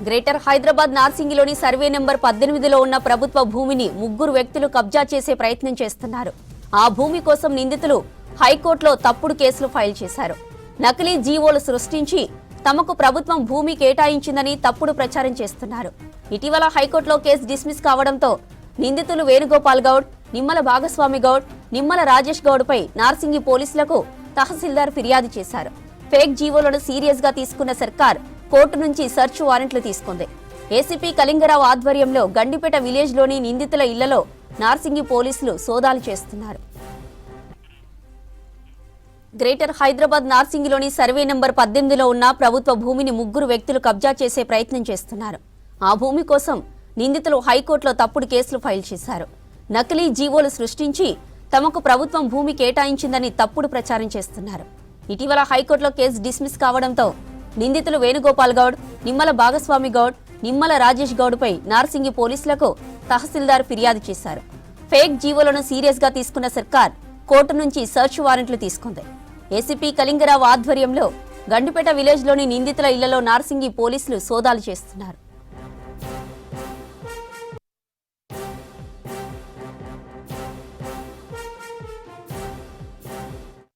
Greater Hyderabad నార్సింగిలోని survey number 18లో ఉన్న ప్రభుత్వ భూమిని ముగ్గురు వ్యక్తులు కబ్జా చేసే ప్రయత్నం చేస్తున్నారు. ఆ భూమి కోసం నిందితులు హైకోర్టులో తప్పుడు కేసులు ఫైల్ చేశారు. నకిలీ జీవోలు సృష్టించి తమకు ప్రభుత్వం భూమి కేటాయించిందని తప్పుడు ప్రచారం చేస్తున్నారు. ఇటీవల హైకోర్టులో కేసు డిస్మిస్ కావడంతో నిందితులు వేణుగోపాల్ గౌడ్, నిమ్మల భాగస్వామి గౌడ్, నిమ్మల రాజేష్ గౌడ్పై నార్సింగి పోలీసులకు తహసీల్దార్ ఫిర్యాదు చేశారు. ఫేక్ జీవోలను సీరియస్ గా తీసుకున్న సర్కార్ కోర్టు నుంచి సెర్చ్ వారెంట్లు తీసుకుంది. ఏసీపీ కళింగరావు ఆధ్వర్యంలో గండిపేట విలేజ్ లోని నిందితుల ఇళ్లలో నార్సింగి పోలీసులు సోదాలు చేస్తున్నారు. గ్రేటర్ హైదరాబాద్ నార్సింగిలోని సర్వే నెంబర్ 18లో ఉన్న ప్రభుత్వ భూమిని ముగ్గురు వ్యక్తులు కబ్జా చేసే ప్రయత్నం చేస్తున్నారు. ఆ భూమి కోసం నిందితులు హైకోర్టులో తప్పుడు కేసులు ఫైల్ చేశారు. నకిలీ జీవోలు సృష్టించి తమకు ప్రభుత్వం భూమి కేటాయించిందని తప్పుడు ప్రచారం చేస్తున్నారు. ఇటీవల హైకోర్టులో కేసు డిస్మిస్ కావడంతో నిందితులు వేణుగోపాల్ గౌడ్, నిమ్మల భాగస్వామి గౌడ్, నిమ్మల రాజేష్ గౌడ్పై నార్సింగి పోలీసులకు తహసీల్దార్ ఫిర్యాదు చేశారు. ఫేక్ జీవోలను సీరియస్ గా తీసుకున్న సర్కార్ కోర్టు నుంచి సెర్చ్ వారెంట్లు తీసుకుంది. ఏసీపీ కళింగరావు ఆధ్వర్యంలో గండిపేట విలేజ్ లోని నిందితుల ఇళ్లలో నార్సింగి పోలీసులు సోదాలు చేస్తున్నారు.